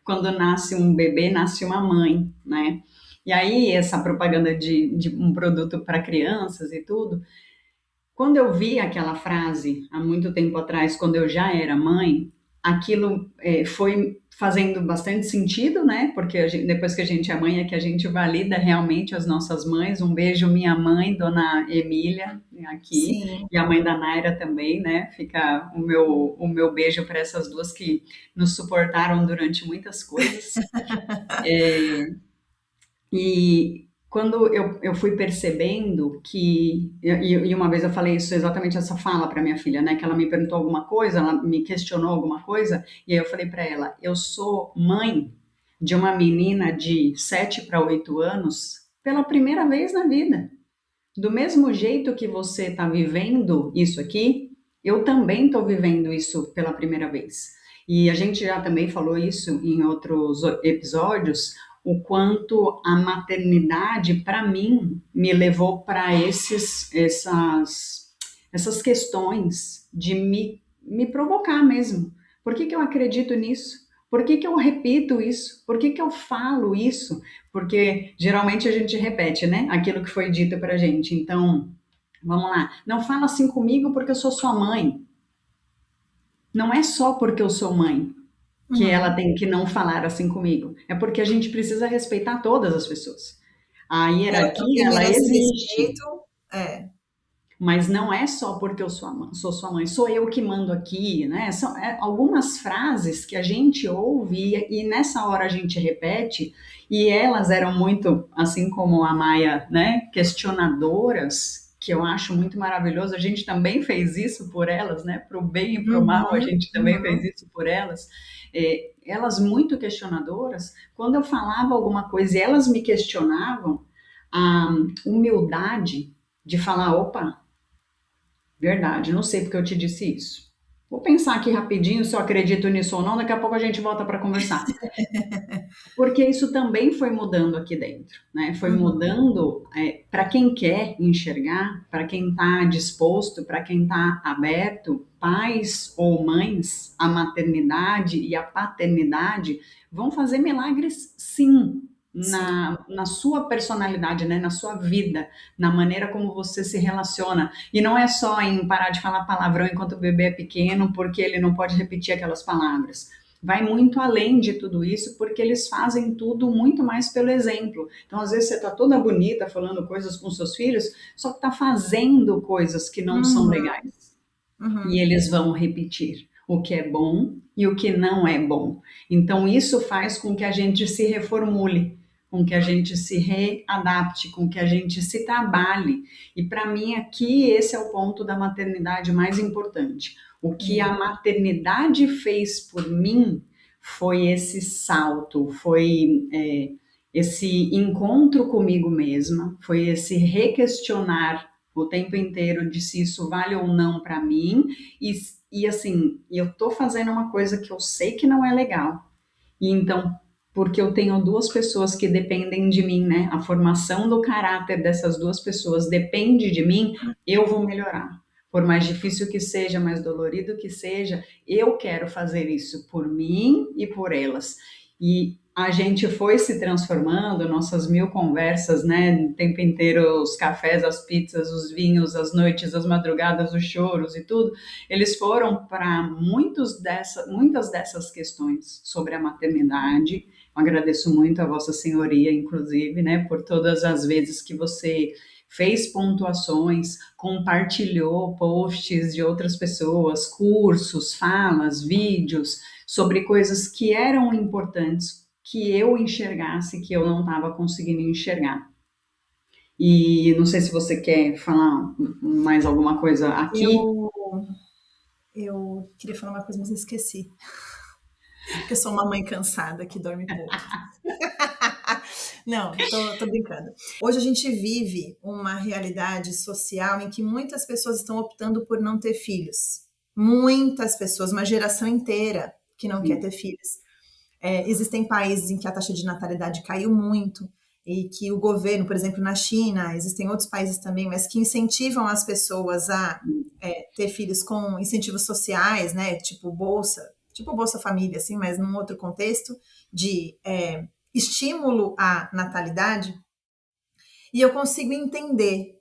quando nasce um bebê, nasce uma mãe, né? E aí, essa propaganda de um produto para crianças e tudo, quando eu vi aquela frase há muito tempo atrás, quando eu já era mãe, aquilo foi fazendo bastante sentido, né? Porque depois que a gente é mãe é que a gente valida realmente as nossas mães. Um beijo, minha mãe, dona Emília, aqui, Sim. E a mãe da Naira também, né? Fica o meu beijo para essas duas que nos suportaram durante muitas coisas. E quando eu fui percebendo que, e uma vez eu falei isso, exatamente essa fala para minha filha, né, que ela me perguntou alguma coisa, ela me questionou alguma coisa, e aí eu falei para ela, eu sou mãe de uma menina de 7 para 8 anos pela primeira vez na vida. Do mesmo jeito que você está vivendo isso aqui, eu também estou vivendo isso pela primeira vez. E a gente já também falou isso em outros episódios, o quanto a maternidade, para mim, me levou para essas questões de me provocar mesmo. Por que eu acredito nisso? Por que que eu repito isso? Por que que eu falo isso? Porque geralmente a gente repete, né? Aquilo que foi dito pra gente. Então, vamos lá. Não fala assim comigo porque eu sou sua mãe. Não é só porque eu sou mãe que ela Uhum. tem que não falar assim comigo. É porque a gente precisa respeitar todas as pessoas. A Ela também hierarquia, ela merece existe, respeito. É. mas não é só porque eu sou sua mãe, sou eu que mando aqui, né? São algumas frases que a gente ouve e nessa hora a gente repete, e elas eram muito, assim como a Maia, né, questionadoras, que eu acho muito maravilhoso. A gente também fez isso por elas, né? Para o bem e para o mal, a Uhum, gente também fez uhum. isso por elas. Elas muito questionadoras, quando eu falava alguma coisa e elas me questionavam, a humildade de falar, opa, verdade, não sei porque eu te disse isso. Vou pensar aqui rapidinho se eu acredito nisso ou não, daqui a pouco a gente volta para conversar. Porque isso também foi mudando aqui dentro, né? Foi Uhum. mudando para quem quer enxergar, para quem está disposto, para quem está aberto, pais ou mães, a maternidade e a paternidade vão fazer milagres, sim, Sim. na sua personalidade, né? Na sua vida, na maneira como você se relaciona. E não é só em parar de falar palavrão enquanto o bebê é pequeno, porque ele não pode repetir aquelas palavras, vai muito além de tudo isso, porque eles fazem tudo muito mais pelo exemplo. Então, às vezes, você está toda bonita falando coisas com seus filhos, só que está fazendo coisas que não são Uhum, legais. E uhum. eles vão repetir o que é bom e o que não é bom. Então, isso faz com que a gente se reformule, com que a gente se readapte, com que a gente se trabalhe. E para mim, aqui, esse é o ponto da maternidade mais importante. O que a É. maternidade fez por mim foi esse salto, foi esse encontro comigo mesma, foi esse requestionar o tempo inteiro de se isso vale ou não para mim, e, e assim, eu tô fazendo uma coisa que eu sei que não é legal. E então, porque eu tenho duas pessoas que dependem de mim, né? A formação do caráter dessas duas pessoas depende de mim, eu vou melhorar. Por mais difícil que seja, mais dolorido que seja, eu quero fazer isso por mim e por elas. E a gente foi se transformando, nossas mil conversas, né? O tempo inteiro, os cafés, as pizzas, os vinhos, as noites, as madrugadas, os choros e tudo, eles foram para muitas dessas questões sobre a maternidade. Eu agradeço muito a Vossa Senhoria, inclusive, né, por todas as vezes que você fez pontuações, compartilhou posts de outras pessoas, cursos, falas, vídeos sobre coisas que eram importantes que eu enxergasse que eu não estava conseguindo enxergar. E não sei se você quer falar mais alguma coisa aqui. Eu, eu queria falar uma coisa, mas eu esqueci. Porque eu sou uma mãe cansada que dorme pouco. Não, tô brincando. Hoje a gente vive uma realidade social em que muitas pessoas estão optando por não ter filhos. Muitas pessoas, uma geração inteira que não quer Sim. ter filhos. Existem países em que a taxa de natalidade caiu muito e que o governo, por exemplo, na China, existem outros países também, mas que incentivam as pessoas a ter filhos com incentivos sociais, né, tipo Bolsa Família, assim, mas num outro contexto de estímulo à natalidade. E eu consigo entender,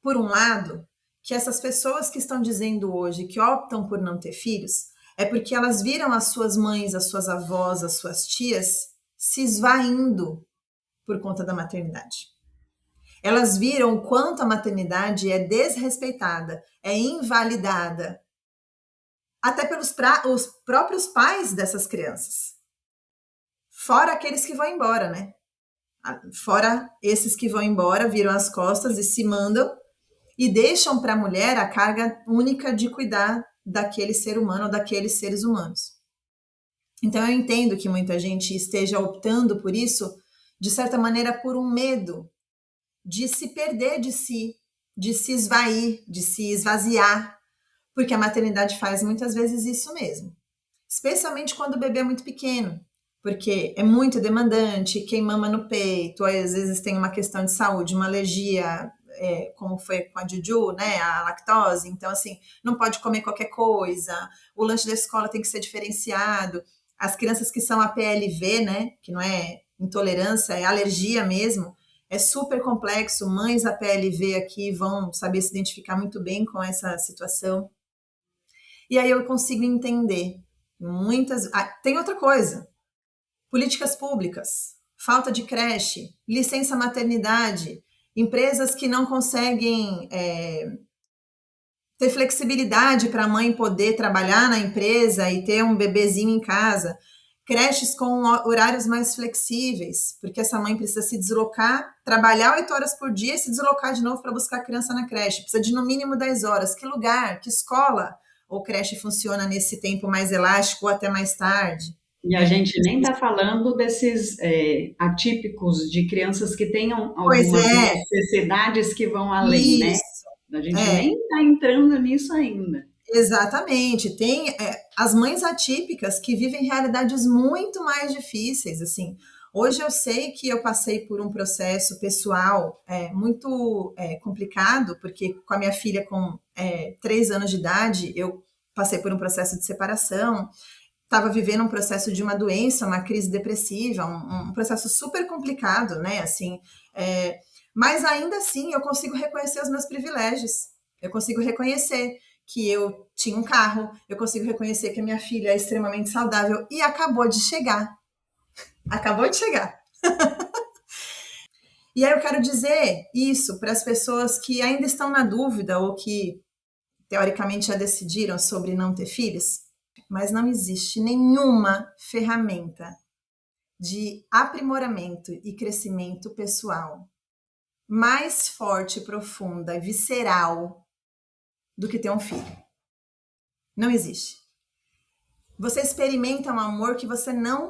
por um lado, que essas pessoas que estão dizendo hoje que optam por não ter filhos é porque elas viram as suas mães, as suas avós, as suas tias se esvaindo por conta da maternidade. Elas viram o quanto a maternidade é desrespeitada, é invalidada, até pelos os próprios pais dessas crianças. Fora aqueles que vão embora, né? Fora esses que vão embora, viram as costas e se mandam e deixam para a mulher a carga única de cuidar daquele ser humano ou daqueles seres humanos. Então eu entendo que muita gente esteja optando por isso, de certa maneira, por um medo de se perder de si, de se esvair, de se esvaziar, porque a maternidade faz muitas vezes isso mesmo. Especialmente quando o bebê é muito pequeno, porque é muito demandante, quem mama no peito, às vezes tem uma questão de saúde, uma alergia, como foi com a Juju, né, a lactose, então assim, não pode comer qualquer coisa, o lanche da escola tem que ser diferenciado, as crianças que são APLV, né, que não é intolerância, é alergia mesmo, é super complexo. Mães APLV aqui vão saber se identificar muito bem com essa situação. E aí eu consigo entender muitas... tem outra coisa. Políticas públicas, falta de creche, licença maternidade, empresas que não conseguem ter flexibilidade para a mãe poder trabalhar na empresa e ter um bebezinho em casa, creches com horários mais flexíveis, porque essa mãe precisa se deslocar, trabalhar 8 horas por dia e se deslocar de novo para buscar a criança na creche, precisa de no mínimo 10 horas. Que lugar, que escola ou creche funciona nesse tempo mais elástico ou até mais tarde? E a gente nem está falando desses atípicos de crianças que tenham algumas necessidades que vão além, né? A gente nem está entrando nisso ainda. Exatamente. Tem as mães atípicas que vivem realidades muito mais difíceis, assim. Hoje eu sei que eu passei por um processo pessoal muito complicado, porque com a minha filha com 3 anos de idade, eu passei por um processo de separação, estava vivendo um processo de uma doença, uma crise depressiva, um processo super complicado, né, assim, mas ainda assim eu consigo reconhecer os meus privilégios, eu consigo reconhecer que eu tinha um carro, eu consigo reconhecer que a minha filha é extremamente saudável e acabou de chegar. E aí eu quero dizer isso para as pessoas que ainda estão na dúvida ou que teoricamente já decidiram sobre não ter filhos, mas não existe nenhuma ferramenta de aprimoramento e crescimento pessoal mais forte, profunda, visceral do que ter um filho. Não existe. Você experimenta um amor que você não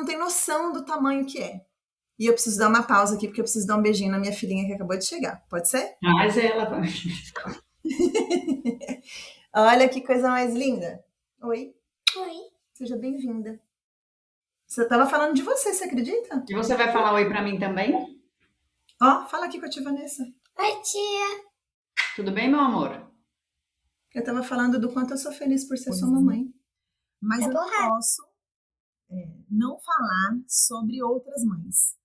tem noção do tamanho que é. E eu preciso dar uma pausa aqui, porque eu preciso dar um beijinho na minha filhinha que acabou de chegar. Pode ser? Mas ela vai. Olha que coisa mais linda. Oi. Oi. Seja bem-vinda. Você estava falando de você acredita? E você vai falar oi para mim também? Ó, fala aqui com a tia Vanessa. Oi, tia. Tudo bem, meu amor? Eu estava falando do quanto eu sou feliz por ser sua mamãe. Mas eu não posso não falar sobre outras mães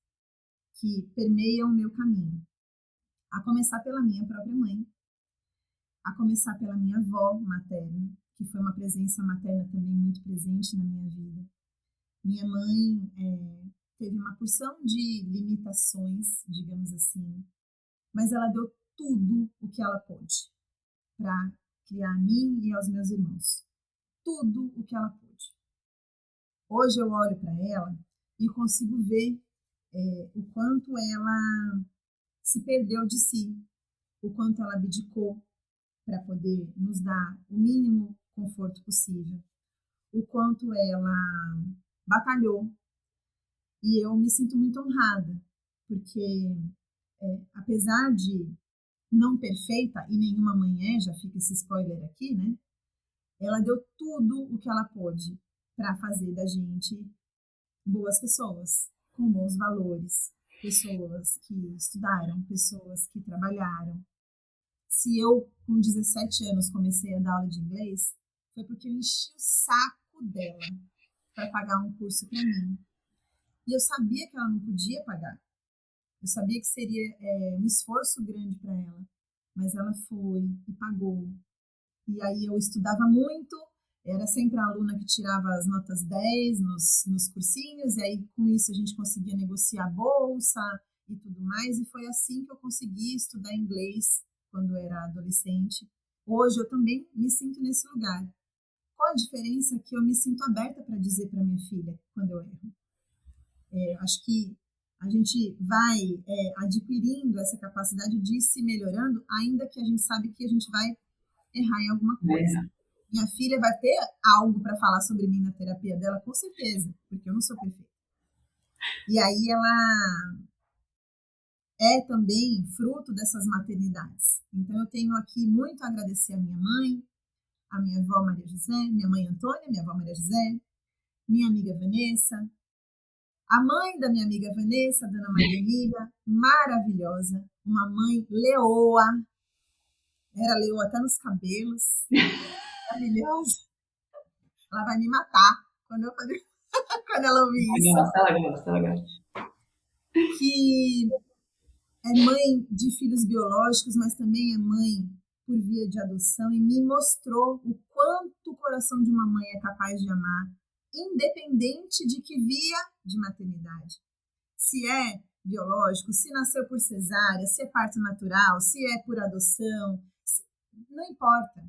que permeiam o meu caminho. A começar pela minha própria mãe. A começar pela minha avó materna, que foi uma presença materna também muito presente na minha vida. Minha mãe teve uma porção de limitações, digamos assim, mas ela deu tudo o que ela pôde para criar a mim e aos meus irmãos. Tudo o que ela pôde. Hoje eu olho para ela e consigo ver o quanto ela se perdeu de si, o quanto ela abdicou para poder nos dar o mínimo conforto possível, o quanto ela batalhou. E eu me sinto muito honrada, porque apesar de não perfeita, e nenhuma mãe já fica esse spoiler aqui, né? Ela deu tudo o que ela pôde para fazer da gente boas pessoas, com bons valores, pessoas que estudaram, pessoas que trabalharam. Se eu, com 17 anos, comecei a dar aula de inglês, foi porque eu enchi o saco dela para pagar um curso para mim. E eu sabia que ela não podia pagar. Eu sabia que seria um esforço grande para ela. Mas ela foi e pagou. E aí eu estudava muito, era sempre a aluna que tirava as notas 10 nos cursinhos, e aí com isso a gente conseguia negociar bolsa e tudo mais. E foi assim que eu consegui estudar inglês quando era adolescente. Hoje eu também me sinto nesse lugar. Qual a diferença? Que eu me sinto aberta para dizer para minha filha quando eu erro. Acho que a gente vai adquirindo essa capacidade de ir se melhorando, ainda que a gente sabe que a gente vai errar em alguma coisa. Minha filha vai ter algo para falar sobre mim na terapia dela, com certeza, porque eu não sou perfeita. E aí ela é também fruto dessas maternidades. Então eu tenho aqui muito a agradecer a minha mãe, a minha avó Maria José, minha mãe Antônia, minha avó Maria José, minha amiga Vanessa, a mãe da minha amiga Vanessa, a dona Maria Emília, maravilhosa, uma mãe leoa, era leoa até nos cabelos, maravilhosa. Ela vai me matar, quando quando ela ouvi isso, Ela gosta. que é mãe de filhos biológicos, mas também é mãe por via de adoção e me mostrou o quanto o coração de uma mãe é capaz de amar, independente de que via de maternidade. Se é biológico, se nasceu por cesárea, se é parto natural, se é por adoção, não importa.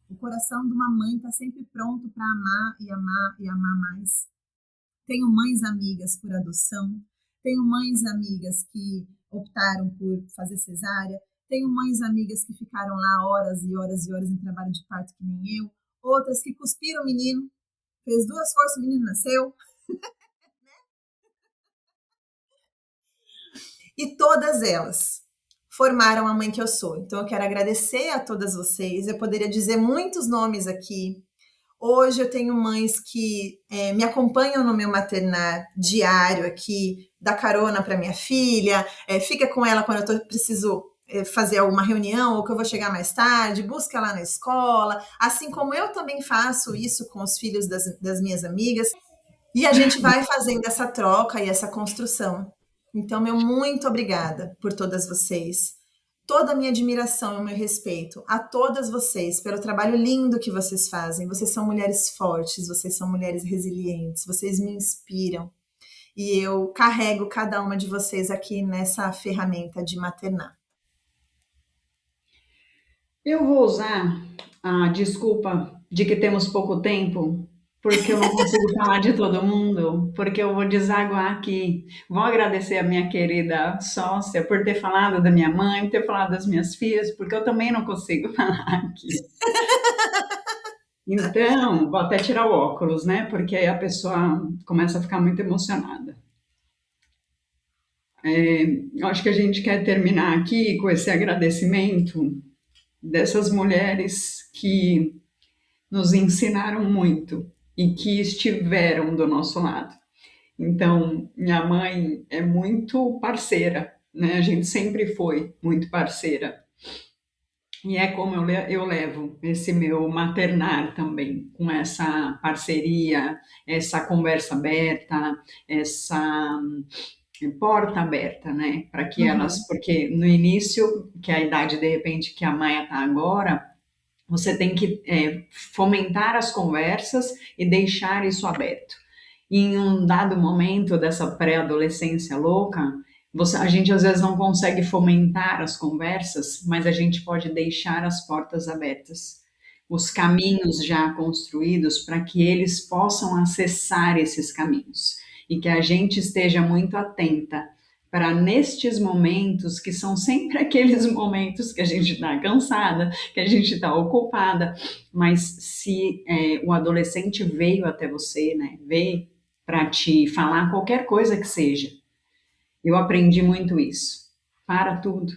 O coração de uma mãe está sempre pronto para amar e amar e amar mais. Tenho mães amigas por adoção, tenho mães amigas que optaram por fazer cesárea, tenho mães amigas que ficaram lá horas e horas e horas em trabalho de parto que nem eu, outras que cuspiram o menino, fez 2 forças, o menino nasceu. E todas elas formaram a mãe que eu sou. Então eu quero agradecer a todas vocês, eu poderia dizer muitos nomes aqui. Hoje eu tenho mães que me acompanham no meu maternar diário aqui, dá carona para minha filha, fica com ela quando eu preciso fazer alguma reunião ou que eu vou chegar mais tarde, busca lá na escola, assim como eu também faço isso com os filhos das minhas amigas, e a gente vai fazendo essa troca e essa construção. Então, meu muito obrigada por todas vocês. Toda a minha admiração e o meu respeito a todas vocês pelo trabalho lindo que vocês fazem. Vocês são mulheres fortes, vocês são mulheres resilientes, vocês me inspiram. E eu carrego cada uma de vocês aqui nessa ferramenta de maternar. Eu vou usar a desculpa de que temos pouco tempo, porque eu não consigo falar de todo mundo, porque eu vou desaguar aqui. Vou agradecer a minha querida sócia por ter falado da minha mãe, por ter falado das minhas filhas, porque eu também não consigo falar aqui. Então, vou até tirar o óculos, né? Porque aí a pessoa começa a ficar muito emocionada. Eu acho que a gente quer terminar aqui com esse agradecimento dessas mulheres que nos ensinaram muito e que estiveram do nosso lado. Então, minha mãe é muito parceira, né? A gente sempre foi muito parceira. E é como eu levo esse meu maternar também, com essa parceria, essa conversa aberta, essa porta aberta, né? Para que elas, porque no início, que é a idade de repente que a Maia está agora, você tem que fomentar as conversas e deixar isso aberto. E em um dado momento dessa pré-adolescência louca, a gente às vezes não consegue fomentar as conversas, mas a gente pode deixar as portas abertas, os caminhos já construídos para que eles possam acessar esses caminhos e que a gente esteja muito atenta para nestes momentos, que são sempre aqueles momentos que a gente está cansada, que a gente está ocupada, mas se o adolescente veio até você, né, veio para te falar qualquer coisa que seja, eu aprendi muito isso. Para tudo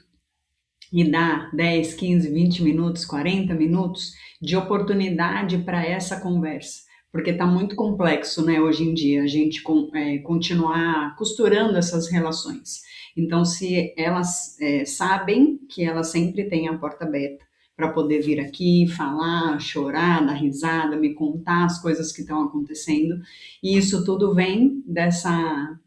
e dá 10, 15, 20 minutos, 40 minutos de oportunidade para essa conversa. Porque está muito complexo, né, hoje em dia, a gente continuar costurando essas relações. Então, se elas sabem que elas sempre têm a porta aberta para poder vir aqui, falar, chorar, dar risada, me contar as coisas que estão acontecendo, e isso tudo vem dessa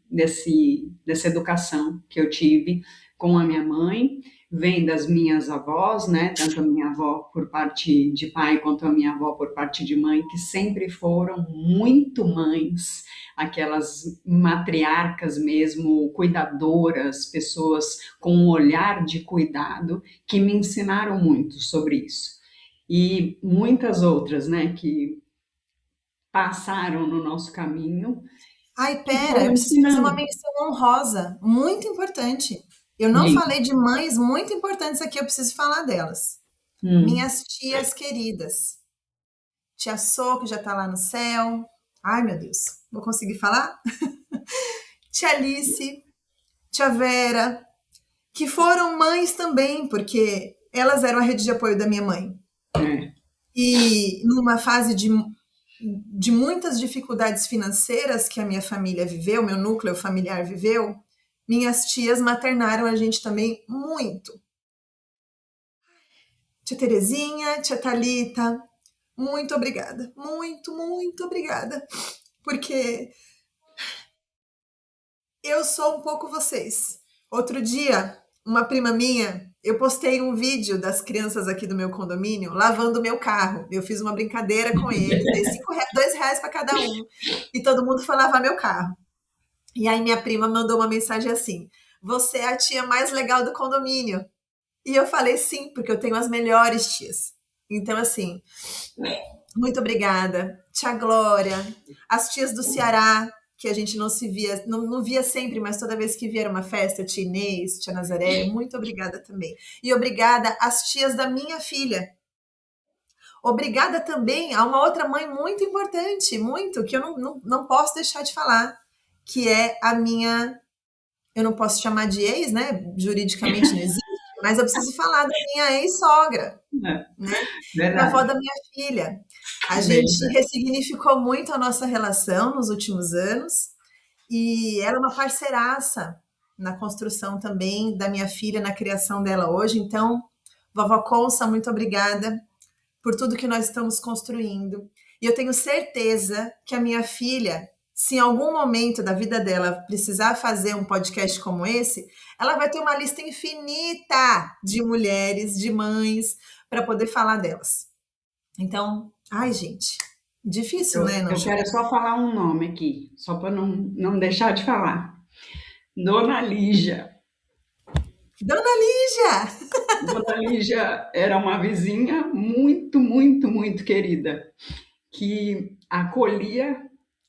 educação que eu tive com a minha mãe, vem das minhas avós, né, tanto a minha avó por parte de pai quanto a minha avó por parte de mãe, que sempre foram muito mães, aquelas matriarcas mesmo, cuidadoras, pessoas com um olhar de cuidado, que me ensinaram muito sobre isso. E muitas outras, né, que passaram no nosso caminho. Ai, pera, eu preciso fazer uma menção honrosa, muito importante. Eu não falei de mães muito importantes aqui, eu preciso falar delas. Minhas tias queridas. Tia Sô, que já está lá no céu. Ai, meu Deus, vou conseguir falar? Tia Alice, tia Vera, que foram mães também, porque elas eram a rede de apoio da minha mãe. E numa fase de muitas dificuldades financeiras que a minha família viveu, meu núcleo familiar viveu, minhas tias maternaram a gente também muito. Tia Terezinha, tia Thalita, muito obrigada. Muito, muito obrigada. porque eu sou um pouco vocês. Outro dia, uma prima minha, eu postei um vídeo das crianças aqui do meu condomínio lavando o meu carro. Eu fiz uma brincadeira com eles, dei R$ 2 para cada um, e todo mundo foi lavar meu carro. E aí minha prima mandou uma mensagem assim: você é a tia mais legal do condomínio. E eu falei sim, porque eu tenho as melhores tias. Então, assim, muito obrigada. Tia Glória, as tias do Ceará, que a gente não se via, não via sempre, mas toda vez que via era uma festa, tia Inês, tia Nazaré, muito obrigada também. E obrigada às tias da minha filha. Obrigada também a uma outra mãe muito importante, muito, que eu não posso deixar de falar, que é a minha, eu não posso chamar de ex, né? Juridicamente não existe, mas eu preciso falar da minha ex-sogra, né? Da avó da minha filha. A gente ressignificou muito a nossa relação nos últimos anos e ela é uma parceiraça na construção também da minha filha, na criação dela hoje. Então, vovó Consa, muito obrigada por tudo que nós estamos construindo. E eu tenho certeza que a minha filha, se em algum momento da vida dela precisar fazer um podcast como esse, ela vai ter uma lista infinita de mulheres, de mães, para poder falar delas. Então, ai, gente, difícil, né? Eu quero só falar um nome aqui, só para não deixar de falar. Dona Lígia. Dona Lígia! Dona Lígia era uma vizinha muito, muito, muito querida, que acolhia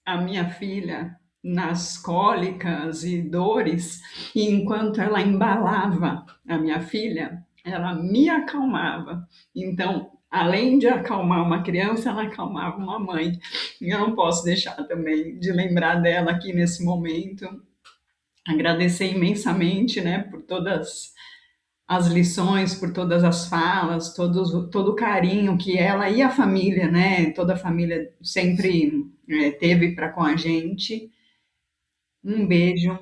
a minha filha nas cólicas e dores, e enquanto ela embalava a minha filha, ela me acalmava. Então, além de acalmar uma criança, ela acalmava uma mãe. E eu não posso deixar também de lembrar dela aqui nesse momento. Agradecer imensamente, né, por todas as lições, por todas as falas, todo o carinho que ela e a família, né, toda a família sempre teve para com a gente. Um beijo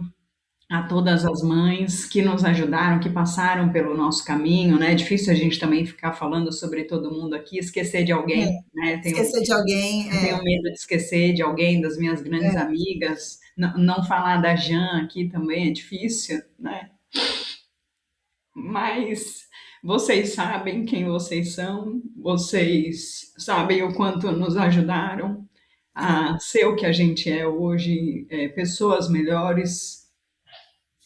a todas as mães que nos ajudaram, que passaram pelo nosso caminho, né? É difícil a gente também ficar falando sobre todo mundo aqui, esquecer de alguém, né? Esquecer de alguém. Tenho medo de esquecer de alguém, das minhas grandes amigas. Não falar da Jan aqui também é difícil, né? Mas vocês sabem quem vocês são, vocês sabem o quanto nos ajudaram a ser o que a gente é hoje, pessoas melhores,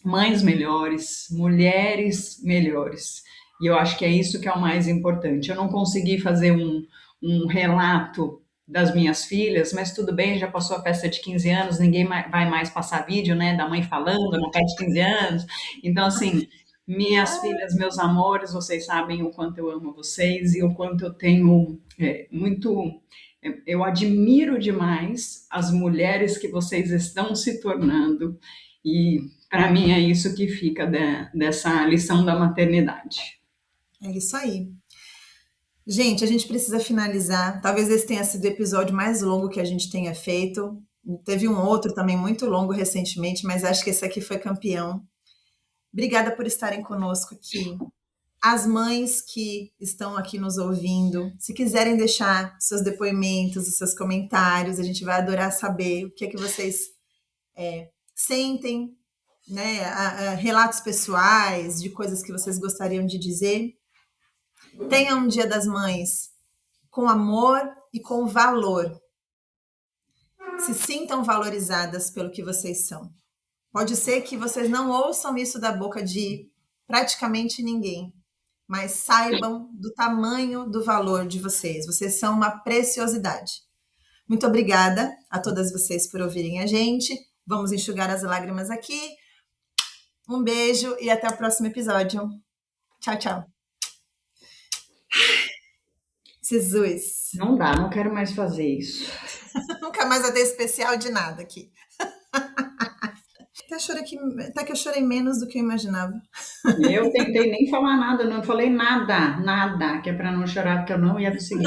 mães melhores, mulheres melhores. E eu acho que é isso que é o mais importante. Eu não consegui fazer um relato das minhas filhas, mas tudo bem, já passou a festa de 15 anos, ninguém vai mais passar vídeo, né, da mãe falando na festa de 15 anos. Então, assim, minhas filhas, meus amores, vocês sabem o quanto eu amo vocês e o quanto eu tenho eu admiro demais as mulheres que vocês estão se tornando e para mim é isso que fica dessa lição da maternidade. É isso aí. Gente, a gente precisa finalizar. Talvez esse tenha sido o episódio mais longo que a gente tenha feito. Teve um outro também muito longo recentemente, mas acho que esse aqui foi campeão. Obrigada por estarem conosco aqui. As mães que estão aqui nos ouvindo, se quiserem deixar seus depoimentos, os seus comentários, a gente vai adorar saber o que é que vocês sentem, né? Relatos pessoais, de coisas que vocês gostariam de dizer. Tenha um Dia das Mães com amor e com valor. Se sintam valorizadas pelo que vocês são. Pode ser que vocês não ouçam isso da boca de praticamente ninguém, mas saibam do tamanho do valor de vocês. Vocês são uma preciosidade. Muito obrigada a todas vocês por ouvirem a gente. Vamos enxugar as lágrimas aqui. Um beijo e até o próximo episódio. Tchau, tchau. Jesus. Não dá, não quero mais fazer isso. Nunca mais vai ter especial de nada aqui. Até que eu chorei menos do que eu imaginava. Eu tentei nem falar nada, não falei nada, que é para não chorar, porque eu não ia conseguir.